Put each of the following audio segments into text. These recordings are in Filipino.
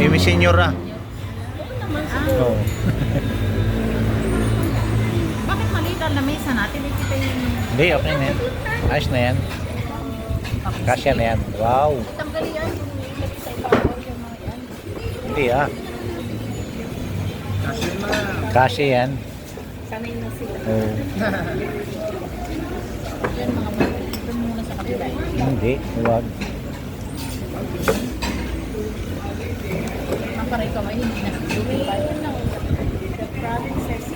Semi-senior na. Oo naman siguro. Oo. Bakit maliit ang lamesa natin? Kita yung... Hindi, okay na yan. Ayos na yan. Kasya na yan. Wow. Tanggalin yan. Ilagay sa ibabaw yung mga yan. Hindi ah. Kasya yan. Sanay na sila. Oo. Yan mga maliit. Ito muna sa kabila. Hindi. Huwag. Maparay ka hindi na nakasubay. The provinces.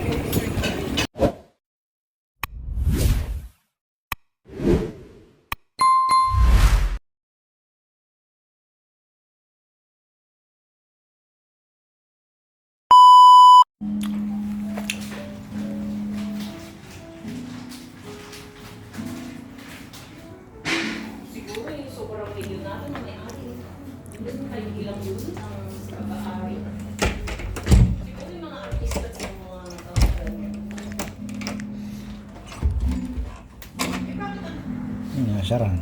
Siguro yung sobrang video natin, may-ari. Hindi mo kayo ilang yun ang pag-aari. Siguro yung mga artista sa mga Sarang.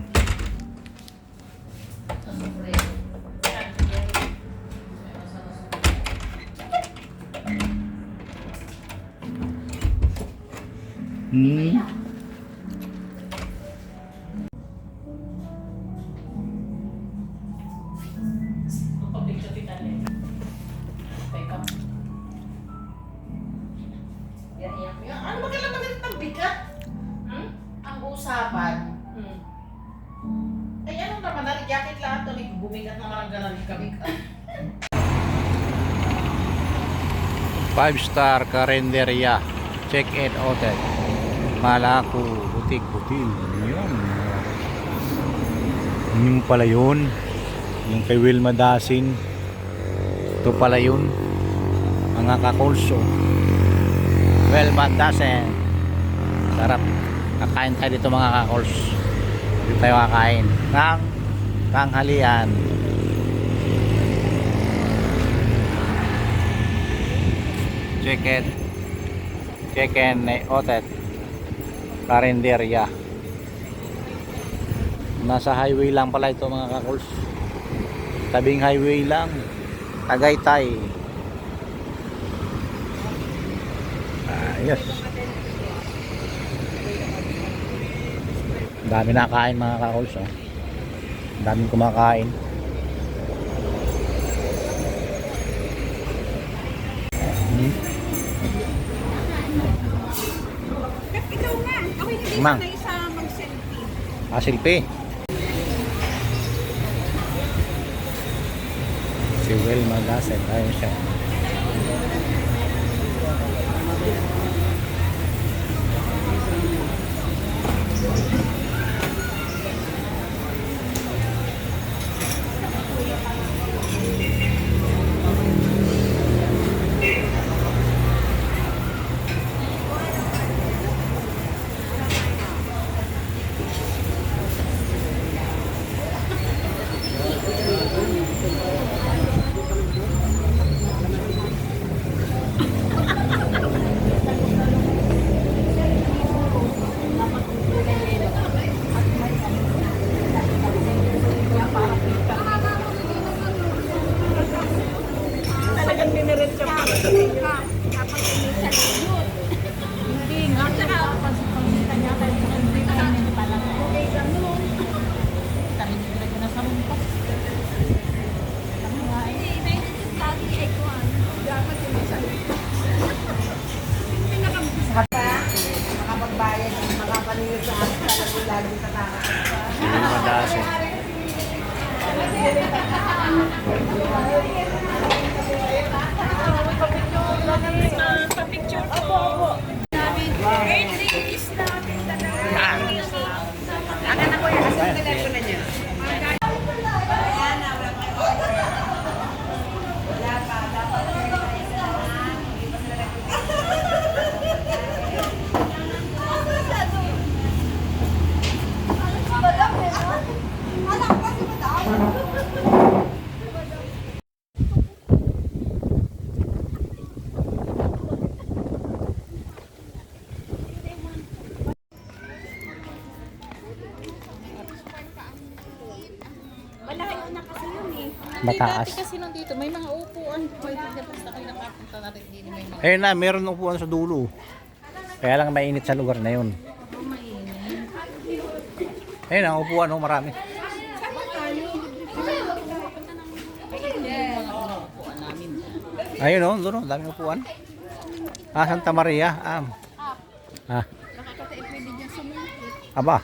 pagpapicture kita rin. Teka. Yan. Ano ba kailan magalit ng bigat? Ang usapan. Ay, ano naman, jacket lahat to, bumigat naman ang galang kabigat. 5-star Carinderia. Check-in hotel. Malaco. Butik-butil. Yun. Yung pala yun. Yung kay Wilma Dasin. Ito pala yun. Mga kakulso. Wilma Dasin. Sarap. Kakain tayo dito mga kakuls. Dito tayo kakain. Tanghalian. Check-in hotel Carinderia. Nasa highway lang pala ito mga kakuls. Tabing highway lang. Tagaytay. Yes. Dami nakain mga kakuls. Oh. Daming kumakain. Ikaw nga. Ako hindi Mang. sanay sa mag-selfie. Silpi. Si Wilma Dasin. Ayun siya. Talagang diniretso pa. Dapat inisa yun. Hindi nga. Tsaka, pagkita niya tayo sa hindi pala. Okay, ganun. Kami nilagay na sa rumpas. Kami nga eh. Hindi, sabi ay kuhan. Dapat inisa yun. Makapagbayad, makapaningin sa akin, talagang lagi tatakot. Wilma Dasin. Pa-picture po. Birthday is natin talaga. Ang anak ko yan, kasi yung telepono niya. Malayo na kasi yun eh. Mataas. Dati kasi nandito, may mga upuan. Pwede na basta kayo nakapunta na rin din may mga Ayun na, meron upuan sa dulo. Kaya lang mainit sa lugar na yun. mainit. Ayun ang upuan, oh, marami. Yung mga upuan namin. Ayun oh, doon oh, daming upuan. Ah, Santa Maria. Ah, Nakakatae pwede dyan sumulpit. aba.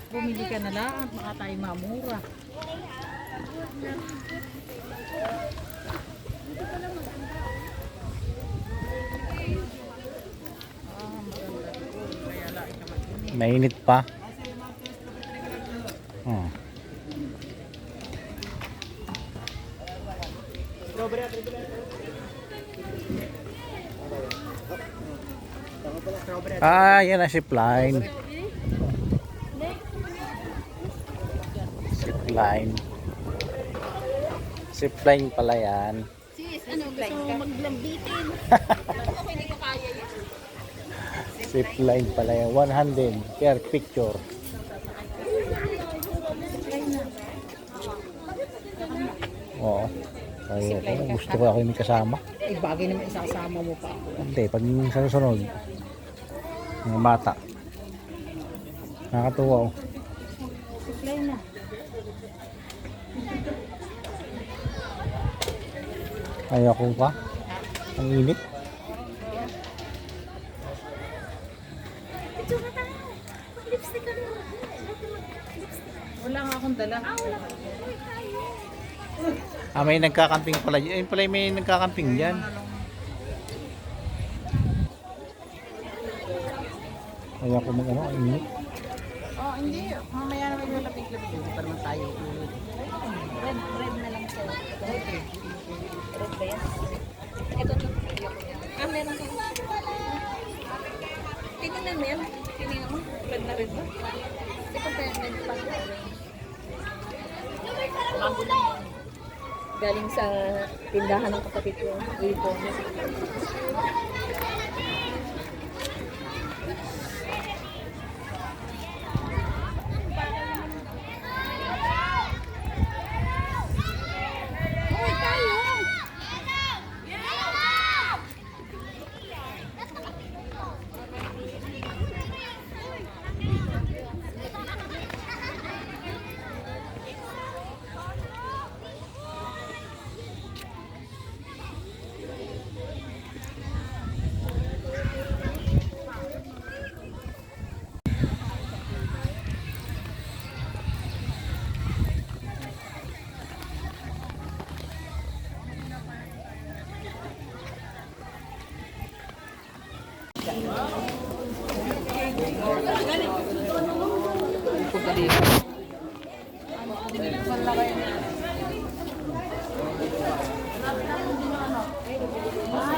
Bumili ka na lang at baka tayo mamura. Mainit pa. Hmm. Ah, yan na zipline. Zipline. Zipline pala yan. Sis, ano gusto mo maglambitin? Okay, hindi ko kaya yan. Zipline pala yan. 100 per picture. Oo. Ayun, gusto ko ako yung may kasama. Eh, bagay naman isasama mo pa ako. Hindi, pag sa susunod, mga bata. Nakakatuwa oh. Supply na. Ayaw ko pa. Ang init. Wala nga akong dala. Ah, may nagkakamping pala. Ayun pala may nagkakamping dyan. Ayaw ko mag ano, ang init. Oh, hindi. Mamaya naman yung labig-labig. Hindi pa naman tayo ulit. Red na lang siya. Red ba yan? Ito na. Ah, meron ka. Tingnan mo yan. Tingnan mo. Red na red ba? Ito pa yung red pa. Bago lang yan. Galing sa tindahan ng kapatid ko. Ito.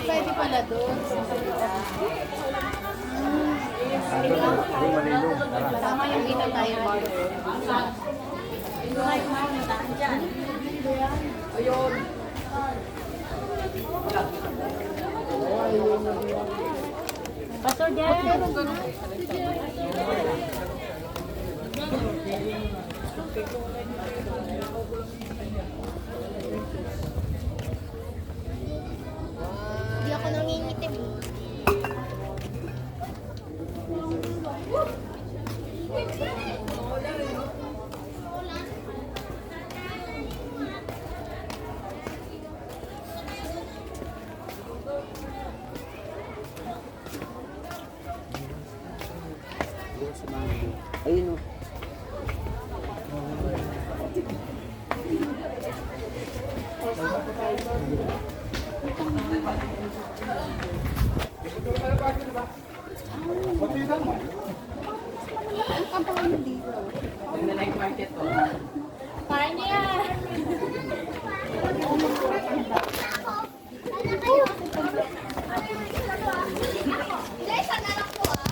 Pwede pala doon. Tama yung kita tayo. Ayun. Pastor Jen. Hindi ako nangingitim. Ayun o. Parang niya. Guys, sana lang po ah.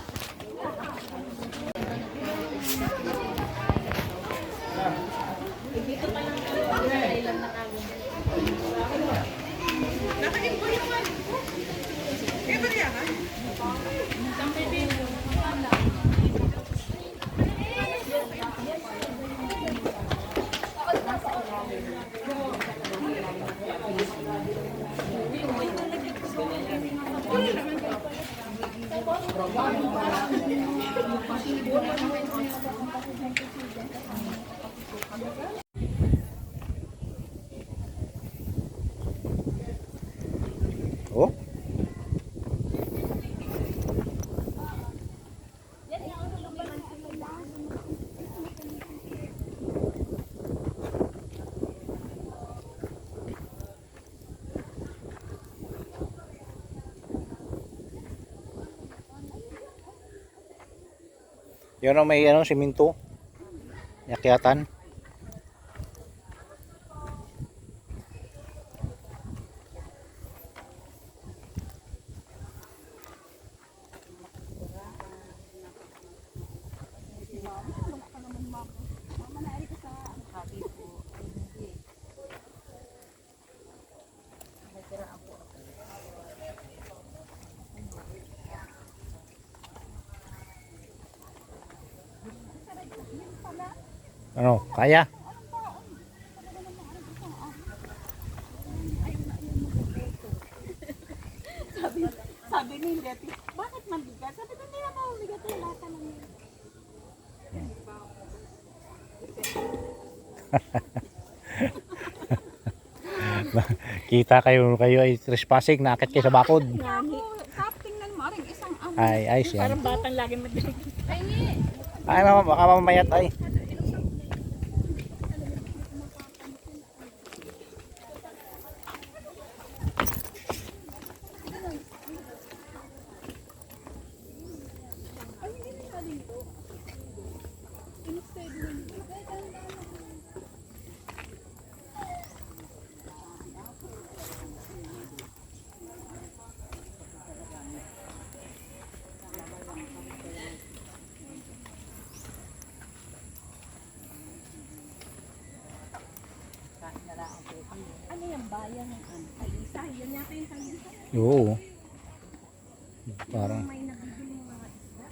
Yun ang may ano, siminto. Yakyatan. Ano, kaya? Sabi ni Letty, bakit mabigat? Sabi ko, hindi naman mabigat yung lata lang yun. Kita kayo ay trespassing, naakit kayo sa bakod. Tap, tingnan mo rin, isang Ay, yan. parang batang lagi madilig. Ay, baka mamayat ay. Ano yung bayan ng ano? Tayisa, yan yata yung Tayisa. Oo. Parang May nabibili mga isda.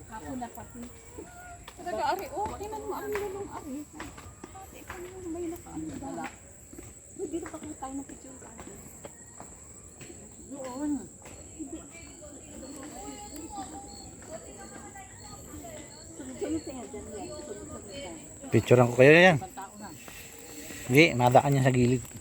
Hapon na pati. Talaga, ari, oh, tingnan mo, ang lulong ari. Pati, ito may nakaano dala. Dito pa kung tayo ng picture sa akin. Doon. Sunod-sunod siya dyan yan. Sunod-sunod siya. picturean ko kayo yan. Hindi, madaan niya sa gilid.